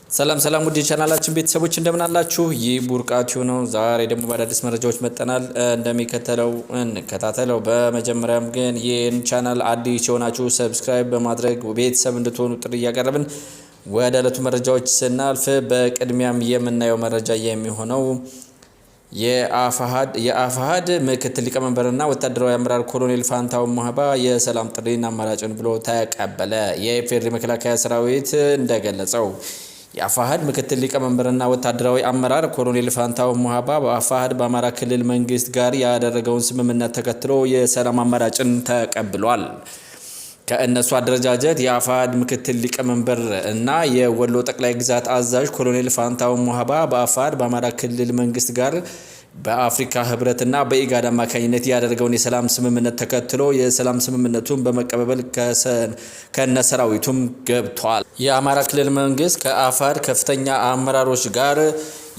ሰላም ሰላም ውድ ቻናላችን ቤተሰቦች እንደምን አላችሁ? ይህ ቡርቃችሁ ነው። ዛሬ ደግሞ በአዳዲስ መረጃዎች መጥተናል። እንደሚከተለው እንከታተለው። በመጀመሪያም ግን ይህን ቻናል አዲስ የሆናችሁ ሰብስክራይብ በማድረግ ቤተሰብ እንድትሆኑ ጥሪ እያቀረብን ወደ ዕለቱ መረጃዎች ስናልፍ በቅድሚያም የምናየው መረጃ የሚሆነው የአፋሃድ ምክትል ሊቀመንበርና ወታደራዊ አመራር ኮሎኔል ፋንታው ሙሃባ የሰላም ጥሪና አማራጭን ብሎ ተቀበለ። የኢፌዴሪ መከላከያ ሰራዊት እንደገለጸው የአፋሃድ ምክትል ሊቀመንበርና ወታደራዊ አመራር ኮሎኔል ፋንታው ሙሃባ በአፋሃድ በአማራ ክልል መንግስት ጋር ያደረገውን ስምምነት ተከትሎ የሰላም አማራጭን ተቀብሏል። ከእነሱ አደረጃጀት የአፋሃድ ምክትል ሊቀመንበር እና የወሎ ጠቅላይ ግዛት አዛዥ ኮሎኔል ፋንታው ሙሃባ በአፋሃድ በአማራ ክልል መንግስት ጋር በአፍሪካ ህብረትና በኢጋድ አማካኝነት ያደረገውን የሰላም ስምምነት ተከትሎ የሰላም ስምምነቱን በመቀበል ከነሰራዊቱም ገብቷል። የአማራ ክልል መንግስት ከአፋሃድ ከፍተኛ አመራሮች ጋር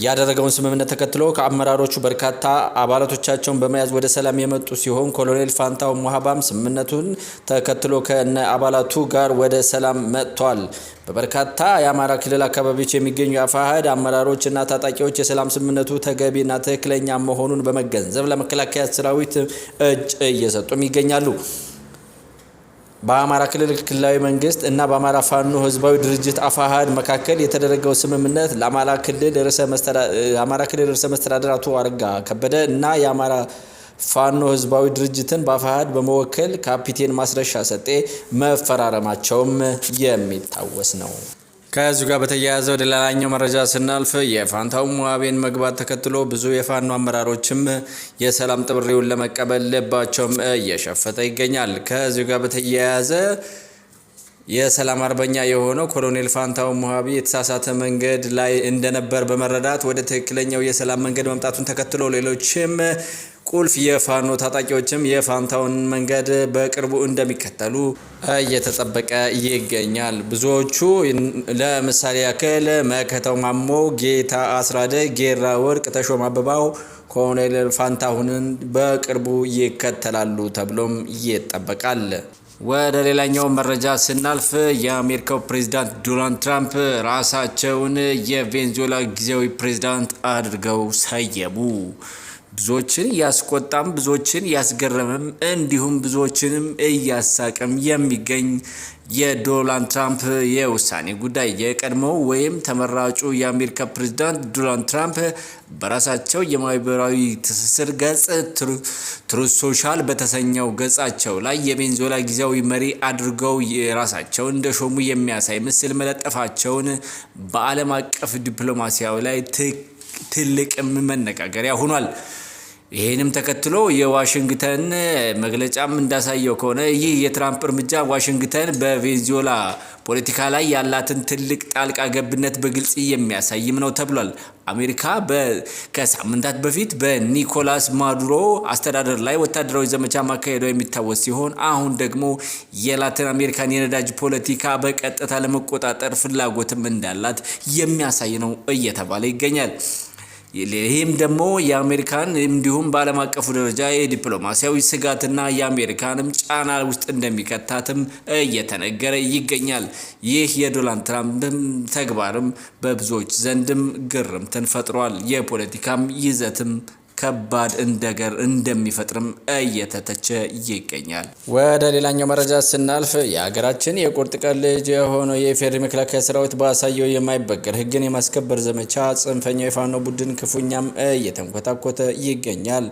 ያደረገውን ስምምነት ተከትሎ ከአመራሮቹ በርካታ አባላቶቻቸውን በመያዝ ወደ ሰላም የመጡ ሲሆን ኮሎኔል ፋንታው ሙሃባም ስምምነቱን ተከትሎ ከነ አባላቱ ጋር ወደ ሰላም መጥቷል። በበርካታ የአማራ ክልል አካባቢዎች የሚገኙ የአፋሃድ አመራሮች እና ታጣቂዎች የሰላም ስምምነቱ ተገቢና ትክክለኛ መሆኑን በመገንዘብ ለመከላከያ ሰራዊት እጅ እየሰጡም ይገኛሉ። በአማራ ክልል ክልላዊ መንግስት እና በአማራ ፋኖ ህዝባዊ ድርጅት አፋሃድ መካከል የተደረገው ስምምነት ለአማራ ክልል ርዕሰ መስተዳድር አቶ አረጋ ከበደ እና የአማራ ፋኖ ህዝባዊ ድርጅትን በአፋሃድ በመወከል ካፒቴን ማስረሻ ሰጤ መፈራረማቸውም የሚታወስ ነው። ከዚሁ ጋር በተያያዘ ወደ ሌላኛው መረጃ ስናልፍ የፋንታው ሙሃቤን መግባት ተከትሎ ብዙ የፋኖ አመራሮችም የሰላም ጥሪውን ለመቀበል ልባቸውም እየሸፈተ ይገኛል። ከዚሁ ጋር በተያያዘ የሰላም አርበኛ የሆነው ኮሎኔል ፋንታው ሙሃቤ የተሳሳተ መንገድ ላይ እንደነበር በመረዳት ወደ ትክክለኛው የሰላም መንገድ መምጣቱን ተከትሎ ሌሎችም ቁልፍ የፋኖ ታጣቂዎችም የፋንታውን መንገድ በቅርቡ እንደሚከተሉ እየተጠበቀ ይገኛል። ብዙዎቹ ለምሳሌ ያክል መከታው ማሞ፣ ጌታ አስራደ፣ ጌራ ወርቅ፣ ተሾመ አበባው ኮሎኔል ፋንታሁንን በቅርቡ ይከተላሉ ተብሎም ይጠበቃል። ወደ ሌላኛው መረጃ ስናልፍ የአሜሪካው ፕሬዝዳንት ዶናልድ ትራምፕ ራሳቸውን የቬንዙዌላ ጊዜያዊ ፕሬዝዳንት አድርገው ሰየሙ። ብዙዎችን ያስቆጣም ብዙዎችን ያስገረመም እንዲሁም ብዙዎችንም እያሳቀም የሚገኝ የዶናልድ ትራምፕ የውሳኔ ጉዳይ የቀድሞው ወይም ተመራጩ የአሜሪካ ፕሬዝዳንት ዶናልድ ትራምፕ በራሳቸው የማህበራዊ ትስስር ገጽ ትሩዝ ሶሻል በተሰኘው ገጻቸው ላይ የቬንዙዌላ ጊዜያዊ መሪ አድርገው የራሳቸውን እንደሾሙ የሚያሳይ ምስል መለጠፋቸውን በዓለም አቀፍ ዲፕሎማሲያዊ ላይ ትልቅ መነጋገሪያ ሆኗል። ይህንም ተከትሎ የዋሽንግተን መግለጫም እንዳሳየው ከሆነ ይህ የትራምፕ እርምጃ ዋሽንግተን በቬንዙዌላ ፖለቲካ ላይ ያላትን ትልቅ ጣልቃ ገብነት በግልጽ የሚያሳይም ነው ተብሏል። አሜሪካ ከሳምንታት በፊት በኒኮላስ ማዱሮ አስተዳደር ላይ ወታደራዊ ዘመቻ ማካሄዷ የሚታወስ ሲሆን አሁን ደግሞ የላቲን አሜሪካን የነዳጅ ፖለቲካ በቀጥታ ለመቆጣጠር ፍላጎትም እንዳላት የሚያሳይ ነው እየተባለ ይገኛል። ይህም ደግሞ የአሜሪካን እንዲሁም በዓለም አቀፉ ደረጃ የዲፕሎማሲያዊ ስጋትና የአሜሪካንም ጫና ውስጥ እንደሚከታትም እየተነገረ ይገኛል። ይህ የዶናልድ ትራምፕ ተግባርም በብዙዎች ዘንድም ግርምትን ፈጥሯል። የፖለቲካም ይዘትም ከባድ ነገር እንደሚፈጥርም እየተተቸ ይገኛል። ወደ ሌላኛው መረጃ ስናልፍ የሀገራችን የቁርጥ ቀን ልጅ የሆነው የኢፌዴሪ መከላከያ ሰራዊት ባሳየው የማይበገር ሕግን የማስከበር ዘመቻ ጽንፈኛው የፋኖ ቡድን ክፉኛም እየተንኮታኮተ ይገኛል።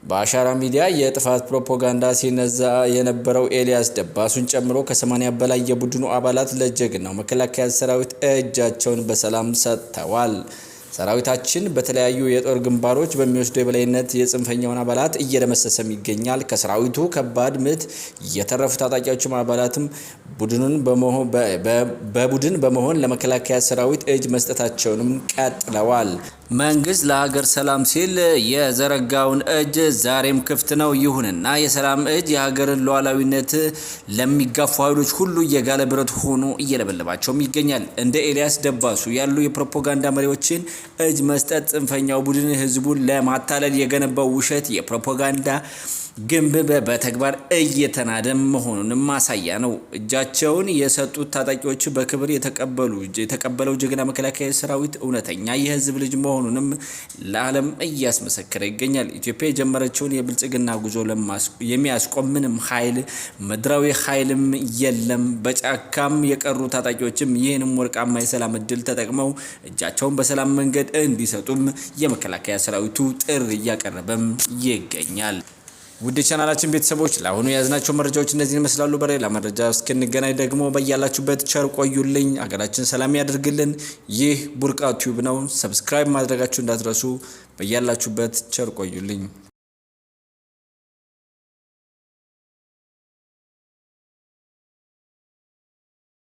በአሻራ ሚዲያ የጥፋት ፕሮፓጋንዳ ሲነዛ የነበረው ኤልያስ ደባሱን ጨምሮ ከ80 በላይ የቡድኑ አባላት ለጀግናው መከላከያ ሰራዊት እጃቸውን በሰላም ሰጥተዋል። ሰራዊታችን በተለያዩ የጦር ግንባሮች በሚወስደው የበላይነት የጽንፈኛውን አባላት እየደመሰሰም ይገኛል። ከሰራዊቱ ከባድ ምት የተረፉ ታጣቂዎችም አባላትም በቡድን በመሆን ለመከላከያ ሰራዊት እጅ መስጠታቸውንም ቀጥለዋል። መንግስት ለሀገር ሰላም ሲል የዘረጋውን እጅ ዛሬም ክፍት ነው። ይሁንና የሰላም እጅ የሀገርን ሉዓላዊነት ለሚጋፉ ኃይሎች ሁሉ የጋለ ብረት ሆኖ እየለበለባቸውም ይገኛል። እንደ ኤልያስ ደባሱ ያሉ የፕሮፓጋንዳ መሪዎችን እጅ መስጠት ጽንፈኛው ቡድን ህዝቡን ለማታለል የገነባው ውሸት የፕሮፓጋንዳ ግንብ በተግባር እየተናደ መሆኑንም ማሳያ ነው። እጃቸውን የሰጡት ታጣቂዎች በክብር የተቀበለው ጀግና መከላከያ ሰራዊት እውነተኛ የህዝብ ልጅ መሆኑንም ለዓለም እያስመሰከረ ይገኛል። ኢትዮጵያ የጀመረችውን የብልጽግና ጉዞ የሚያስቆም ምንም ኃይል ምድራዊ ኃይልም የለም። በጫካም የቀሩ ታጣቂዎችም ይህንም ወርቃማ የሰላም እድል ተጠቅመው እጃቸውን በሰላም መንገድ እንዲሰጡም የመከላከያ ሰራዊቱ ጥሪ እያቀረበም ይገኛል። ውድ ቻናላችን ቤተሰቦች ለአሁኑ የያዝናቸው መረጃዎች እነዚህን ይመስላሉ። በሌላ መረጃ እስክንገናኝ ደግሞ በያላችሁበት ቸር ቆዩልኝ። ሀገራችን ሰላም ያድርግልን። ይህ ቡርቃ ቲዩብ ነው። ሰብስክራይብ ማድረጋችሁ እንዳትረሱ። በያላችሁበት ቸር ቆዩልኝ።